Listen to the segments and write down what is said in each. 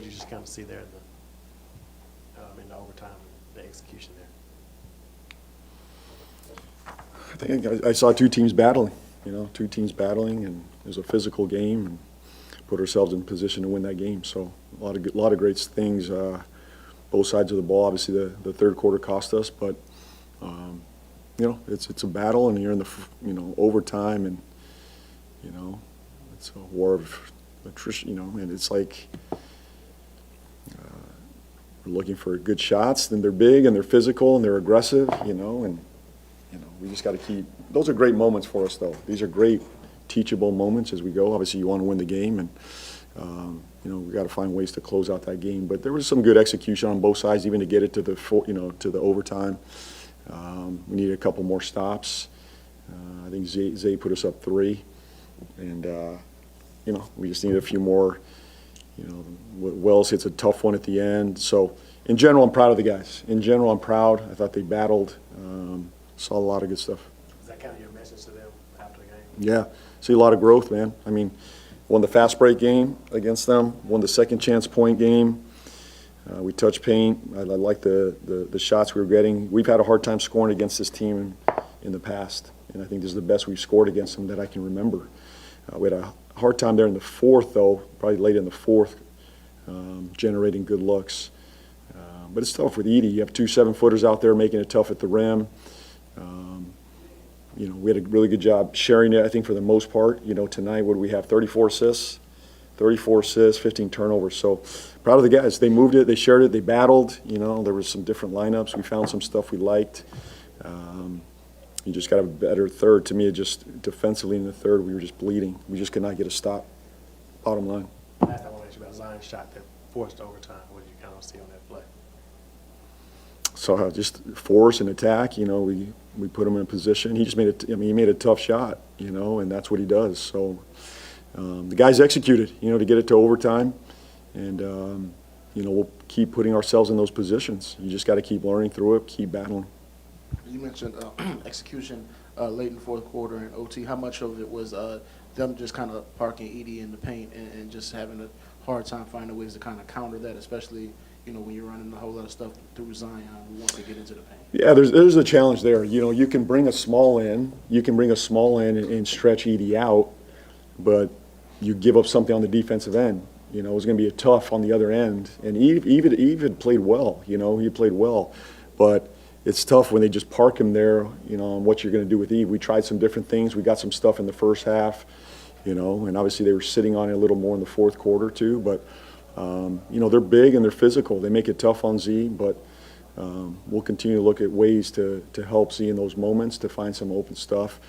you just kind of see there in the overtime, the execution there? I think I saw two teams battling, and it was a physical game, and put ourselves in position to win that game. So a lot of great things, both sides of the ball. Obviously, the third quarter cost us, but it's a battle, and you're in the overtime, and it's a war of attrition, and it's like we're looking for good shots. Then they're big and they're physical and they're aggressive, and we just got to keep. Those are great moments for us, though. These are great teachable moments as we go. Obviously, you want to win the game, and we got to find ways to close out that game. But there was some good execution on both sides, even to get it to the overtime. We needed a couple more stops. I think Zay put us up 3, and we just needed a few more. Wells hits a tough one at the end. So in general, I'm proud of the guys. In general, I'm proud. I thought they battled. Saw a lot of good stuff. Is that kind of your message to them after the game? Yeah, see a lot of growth, man. I mean, won the fast break game against them, won the second chance point game. We touched paint. I like the shots we were getting. We've had a hard time scoring against this team in the past, and I think this is the best we've scored against them that I can remember. We had a hard time there in the fourth, though, probably late in the fourth, generating good looks. But it's tough with Edey. You have 2 7-footers out there making it tough at the rim. We had a really good job sharing it, I think, for the most part. Tonight, what do we have? 34 assists, 15 turnovers. So proud of the guys. They moved it, they shared it, they battled. There was some different lineups. We found some stuff we liked. You just got a better third. To me, just defensively in the third, we were just bleeding. We just could not get a stop. Bottom line. Last time I want to ask you about Zion's shot that forced overtime. What did you kind of see on that play? So just force and attack. We put him in a position. He just made he made a tough shot. And that's what he does. So the guys executed. To get it to overtime, and we'll keep putting ourselves in those positions. You just got to keep learning through it, keep battling. You mentioned execution late in the fourth quarter and OT. How much of it was them just kind of parking Edey in the paint and just having a hard time finding ways to kind of counter that, especially when you're running a whole lot of stuff through Zion once they get into the paint? Yeah, there's a challenge there. You can bring a small in, and stretch Edey out, but you give up something on the defensive end. It was going to be a tough on the other end. And Eve had played well. He played well, but it's tough when they just park him there, on what you're going to do with Eve. We tried some different things. We got some stuff in the first half, and obviously they were sitting on it a little more in the fourth quarter too. But, they're big and they're physical. They make it tough on Z, but we'll continue to look at ways to help Z in those moments, to find some open stuff.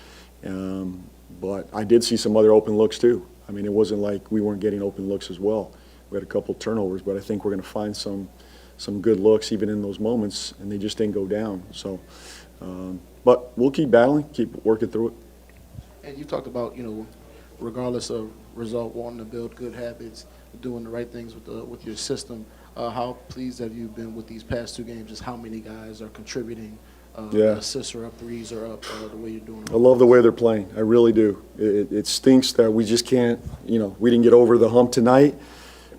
But I did see some other open looks too. I mean, it wasn't like we weren't getting open looks as well. We had a couple turnovers, but I think we're going to find some good looks even in those moments, and they just didn't go down. So, but we'll keep battling, keep working through it. And you talked about, regardless of result, wanting to build good habits, doing the right things with your system. How pleased have you been with these past 2 games? Just how many guys are contributing? Assists are up, threes are up, the way you're doing it. I love the way they're playing. I really do. It stinks that we just can't, we didn't get over the hump tonight,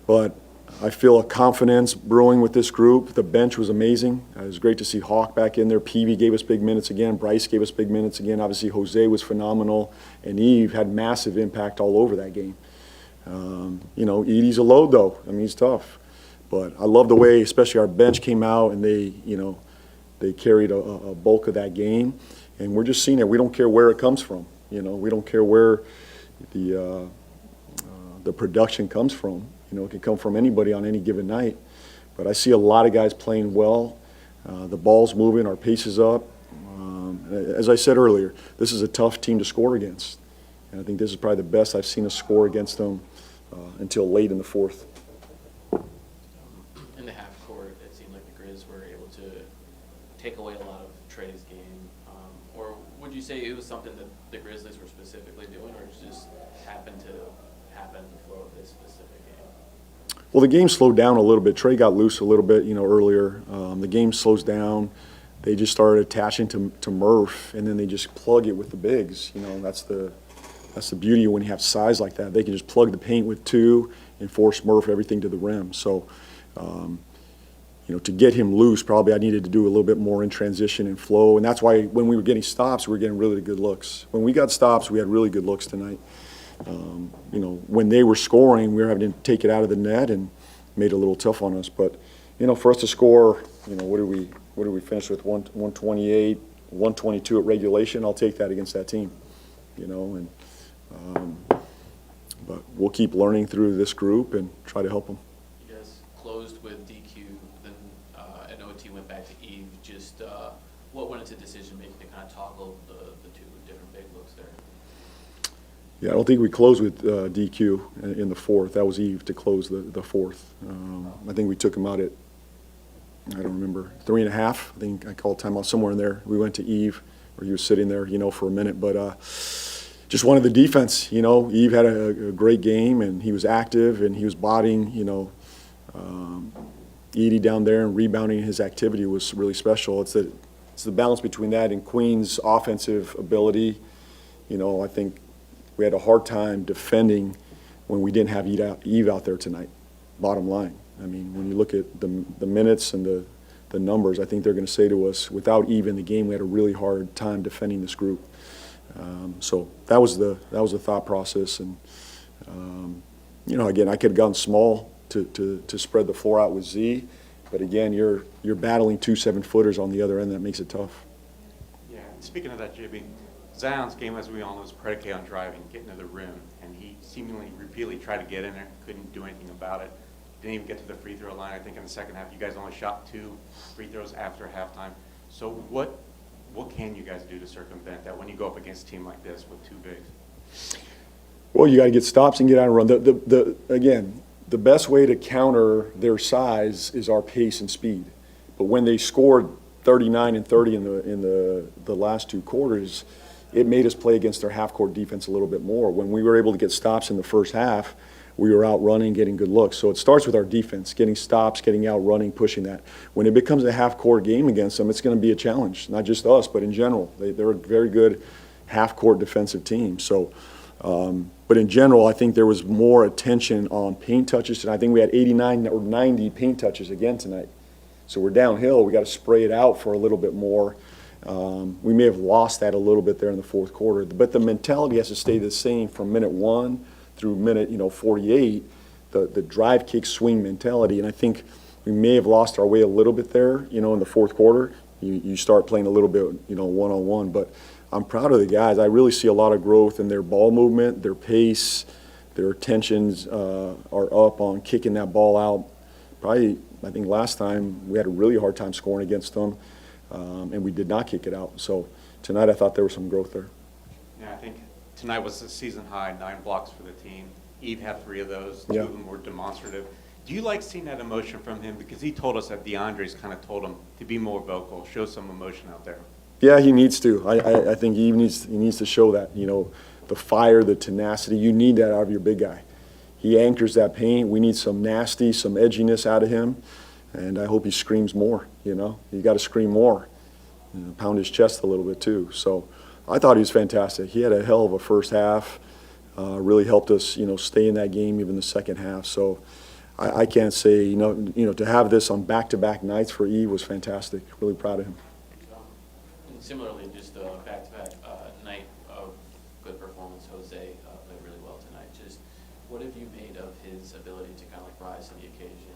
but I feel a confidence brewing with this group. The bench was amazing. It was great to see Hawk back in there. Peavy gave us big minutes again. Bryce gave us big minutes again. Obviously, Jose was phenomenal, and Eve had massive impact all over that game. Edey's a load, though. I mean, he's tough. But I love the way, especially our bench came out, and they carried a bulk of that game. And we're just seeing it. We don't care where it comes from. We don't care where the production comes from. It can come from anybody on any given night. But I see a lot of guys playing well. The ball's moving, our pace is up. As I said earlier, this is a tough team to score against. And I think this is probably the best I've seen us score against them until late in the fourth. In the half court, it seemed like the Grizz were able to take away a lot of Trey's game. Or would you say it was something that the Grizzlies were specifically doing, or just happened to happen in the flow of this specific game? Well, the game slowed down a little bit. Trey got loose a little bit, earlier. The game slows down. They just started attaching to Murph, and then they just plug it with the bigs. That's the beauty when you have size like that. They can just plug the paint with 2, force Murph everything to the rim. So, to get him loose, probably I needed to do a little bit more in transition and flow, and that's why when we were getting stops, we were getting really good looks. When we got stops, we had really good looks tonight. When they were scoring, we were having to take it out of the net and made it a little tough on us. But, for us to score, what did we finish with? 128, 122 at regulation. I'll take that against that team, but we'll keep learning through this group and try to help them. You guys closed with DQ, then an OT went back to Eve. Just what went into decision making to kind of toggle the two different big looks there? Yeah, I don't think we closed with DQ in the fourth. That was Eve to close the fourth. I think we took him out at, I don't remember, 3.5. I think I called timeout somewhere in there. We went to Eve, where he was sitting there, for a minute. But just wanted the defense. Eve had a great game, and he was active, and he was bodying, Edie down there, and rebounding. His activity was really special. It's the balance between that and Queen's offensive ability. I think we had a hard time defending when we didn't have Eve out there tonight, bottom line. I mean, when you look at the minutes and the numbers, I think they're going to say to us, without Eve in the game, we had a really hard time defending this group. So that was the thought process. And, again, I could have gone small to spread the floor out with Z. But, again, you're battling 2 7-footers on the other end. That makes it tough. Yeah, speaking of that, JB, Zion's game, as we all know, is predicated on driving, getting to the rim. And he seemingly repeatedly tried to get in there, couldn't do anything about it. Didn't even get to the free throw line. I think in the second half, you guys only shot 2 free throws after halftime. So what can you guys do to circumvent that when you go up against a team like this with 2 bigs? Well, you got to get stops and get out and run. Again, the best way to counter their size is our pace and speed. But when they scored 39 and 30 in the last 2 quarters, it made us play against their half-court defense a little bit more. When we were able to get stops in the first half, we were out running, getting good looks. So it starts with our defense, getting stops, getting out running, pushing that. When it becomes a half-court game against them, it's going to be a challenge, not just us, but in general. They're a very good half-court defensive team. So, but in general, I think there was more attention on paint touches, and I think we had 89 or 90 paint touches again tonight. So we're downhill. We got to spray it out for a little bit more. We may have lost that a little bit there in the fourth quarter, but the mentality has to stay the same from minute 1 through minute 48, the drive, kick, swing mentality. And I think we may have lost our way a little bit there, in the fourth quarter. You start playing a little bit, one-on-one. But I'm proud of the guys. I really see a lot of growth in their ball movement, their pace, their attentions are up on kicking that ball out. Probably, I think last time we had a really hard time scoring against them, and we did not kick it out. So tonight I thought there was some growth there. Yeah, I think tonight was a season high, 9 blocks for the team. Eve had 3 of those. 2 Yeah. of them were demonstrative. Do you like seeing that emotion from him? Because he told us that DeAndre's kind of told him to be more vocal, show some emotion out there. Yeah, he needs to. I think he needs to show that, the fire, the tenacity. You need that out of your big guy. He anchors that paint. We need some nasty, some edginess out of him, and I hope he screams more, You got to scream more, pound his chest a little bit too. So I thought he was fantastic. He had a hell of a first half, really helped us, stay in that game even the second half. So I can't say, to have this on back-to-back nights for Eve was fantastic. Really proud of him. And similarly, just a back-to-back night of good performance. Jose played really well tonight. Just what have you made of his ability to kind of rise to the occasion,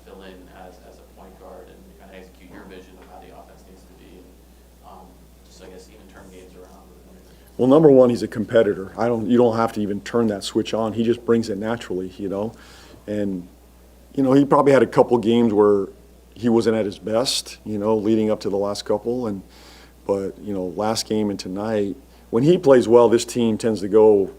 fill in as a point guard, and kind of execute your vision of how the offense needs to be, and just, I guess, even turn games around? Well, number one, he's a competitor. You don't have to even turn that switch on. He just brings it naturally, And, he probably had a couple games where he wasn't at his best, leading up to the last couple. But last game and tonight, when he plays well, this team tends to go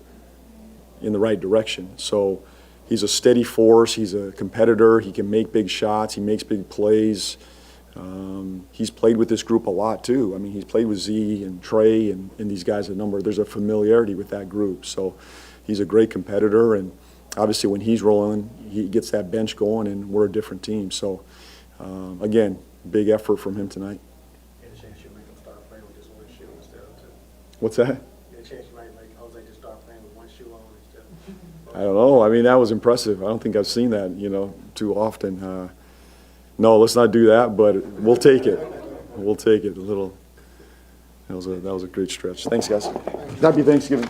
in the right direction. So he's a steady force. He's a competitor. He can make big shots. He makes big plays. He's played with this group a lot too. I mean, he's played with Z and Trey and these guys a number. There's a familiarity with that group. So he's a great competitor, and obviously when he's rolling, he gets that bench going, and we're a different team. So again, big effort from him tonight. Any chance you make him start playing with just one shoe instead of 2? What's that? Any chance you might make Jose just start playing with one shoe on instead of I don't know. I mean, that was impressive. I don't think I've seen that, too often. No, let's not do that, but we'll take it. We'll take it. That was a great stretch. Thanks, guys. Happy Thanksgiving.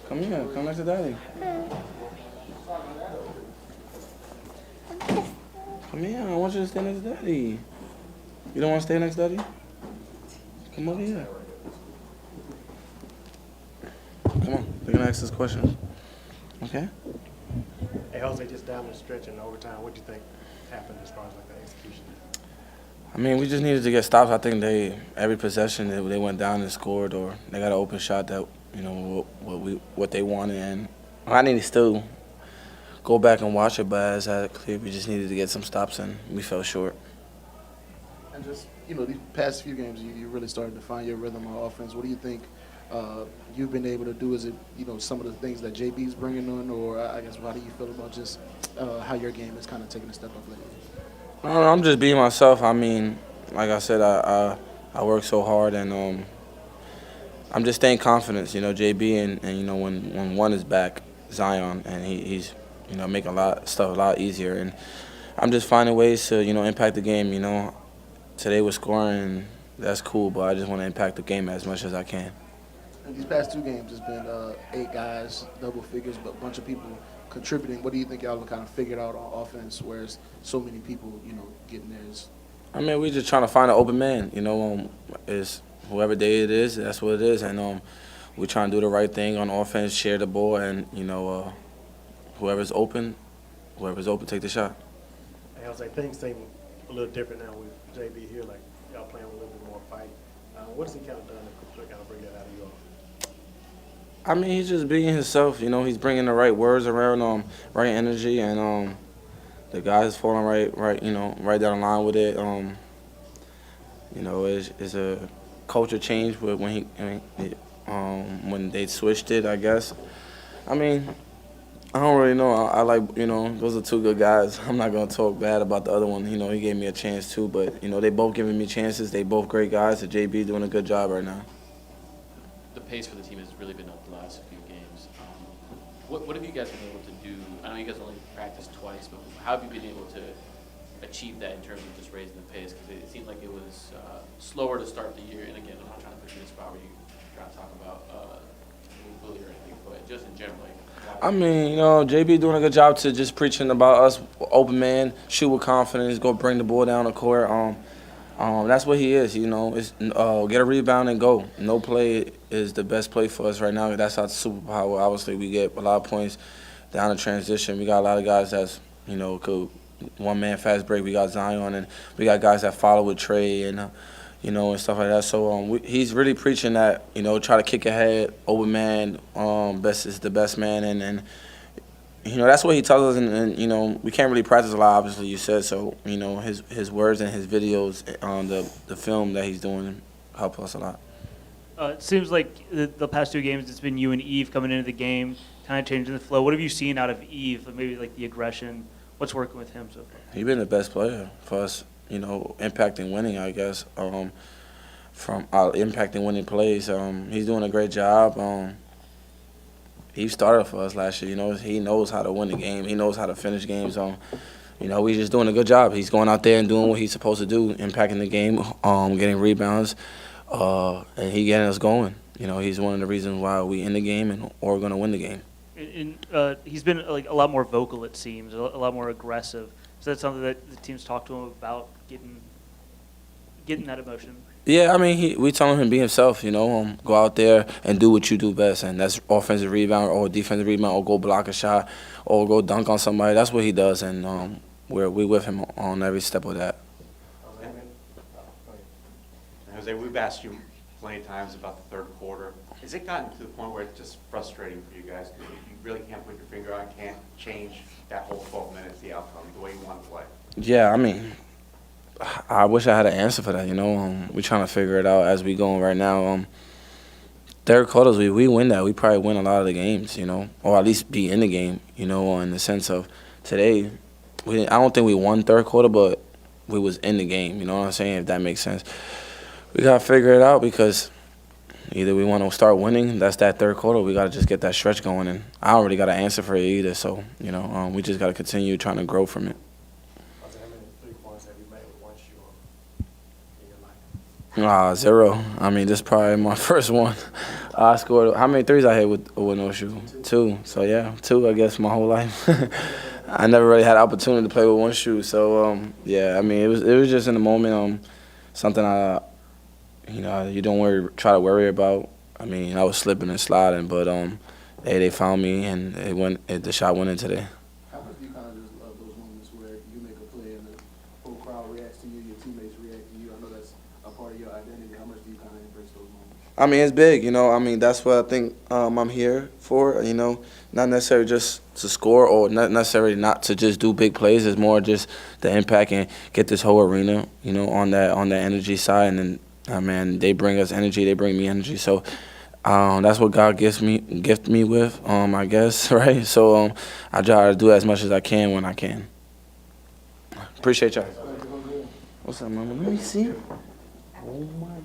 Come here. Come next to Daddy. Come here. I want you to stay next to Daddy. You don't want to stay next to Daddy? Come over here. Come on. They're going to ask us questions. Okay? Hey, Jose, just down the stretch in overtime, what do you think happened as far as like the execution? I mean, we just needed to get stops. I think every possession they went down and scored, or they got an open shot that, you know, what they wanted. And I need to still go back and watch it, but as I clear, we just needed to get some stops, and we fell short. And just, you know, these past few games, you really started to find your rhythm on offense. What do you think you've been able to do? Is it, you know, some of the things that JB's bringing on, or I guess how do you feel about just how your game is kind of taking a step up lately? I'm just being myself. I mean, like I said, I work so hard, and I'm just staying confident. You know, JB and you know, when one is back, Zion, and he's, you know, making stuff a lot easier, and I'm just finding ways to, you know, impact the game. You know, today we're scoring, that's cool, but I just want to impact the game as much as I can. And these past two games, it's been 8 guys, double figures, but a bunch of people contributing. What do you think y'all have kind of figured out on offense, whereas so many people, you know, getting theirs? I mean, we're just trying to find an open man. You know, is whoever day it is, that's what it is, and we're trying to do the right thing on offense, share the ball, and you know, whoever's open, take the shot. Hey, Jose, things seem a little different now with JB here, like y'all playing with a little bit more fight. What has he kind of done to kind of bring that out of you all? I mean, he's just being himself. You know, he's bringing the right words around, right energy, and the guys falling right, you know, right down the line with it. You know, it's a culture change when they switched it, I guess. I mean, I don't really know. I like, you know, those are two good guys. I'm not gonna talk bad about the other one. You know, he gave me a chance too, but you know, they both giving me chances. They both great guys. The JB doing a good job right now. The pace for the team has really been up the last few games. What have you guys been able to do? I know you guys only practiced twice, but how have you been able to achieve that in terms of just raising the pace? Because it seemed like it was slower to start the year. And again, I'm not trying to put you in a spot where you try to talk about bully or anything, but just in general. Like, I mean, you know, JB doing a good job to just preaching about us, open man, shoot with confidence, go bring the ball down the court. That's what he is, you know. It's get a rebound and go. No play is the best play for us right now. That's our superpower. Obviously, we get a lot of points down the transition. We got a lot of guys that's, you know, could one-man fast break. We got Zion, and we got guys that follow with Trey and, you know, and stuff like that. So he's really preaching that, you know, try to kick ahead, open man, best is the best man, and you know, that's what he tells us, and you know, we can't really practice a lot, obviously, you said, so, you know, his words and his videos on the film that he's doing help us a lot. It seems like the past 2 games, it's been you and Eve coming into the game, kind of changing the flow. What have you seen out of Eve, maybe like the aggression? What's working with him so far? He's been the best player for us, you know, impacting winning, I guess, from impacting winning plays. He's doing a great job. He started for us last year. You know, he knows how to win the game. He knows how to finish games. You know, we're just doing a good job. He's going out there and doing what he's supposed to do, impacting the game, getting rebounds, and he getting us going. You know, he's one of the reasons why we in the game and or going to win the game. And he's been like a lot more vocal, it seems, a lot more aggressive. Is that something that the team's talked to him about, getting that emotion? Yeah, I mean, we telling him be himself, you know, go out there and do what you do best, and that's offensive rebound or defensive rebound or go block a shot or go dunk on somebody. That's what he does, and we're with him on every step of that. Jose, we've asked you plenty of times about the third quarter. Has it gotten to the point where it's just frustrating for you guys? Because you really can't put your finger on, can't change that whole 12 minutes, the outcome, the way you want to play? Yeah, I mean, I wish I had an answer for that, you know. We're trying to figure it out as we going right now. Third quarters, we win that. We probably win a lot of the games, you know, or at least be in the game, you know, in the sense of today, I don't think we won third quarter, but we was in the game, you know what I'm saying, if that makes sense. We got to figure it out because either we want to start winning, that's that third quarter, we got to just get that stretch going, and I don't really got an answer for it either, so, you know, we just got to continue trying to grow from it. How many 3-pointers have you made with one shoe in your life? 0. I mean, this is probably my first one. I scored. How many threes I hit with no shoe? 2. So yeah, 2. I guess my whole life. I never really had an opportunity to play with one shoe. So yeah, I mean it was just in the moment. Something you don't try to worry about. I mean I was slipping and sliding, but they found me and the shot went in today. How much do you kind of just love those moments where you make a play and the whole crowd reacts to you, your teammates react to you? I know that's a part of your identity. How much do you kind of embrace those moments? I mean, it's big, I mean, that's what I think I'm here for, not necessarily just to score or not necessarily not to just do big plays. It's more just the impact and get this whole arena, on that energy side. And then, man, they bring us energy. They bring me energy. So that's what God gift me with, I guess, right? So I try to do as much as I can when I can. Appreciate y'all. What's up, mama? Let me see. Oh, my God.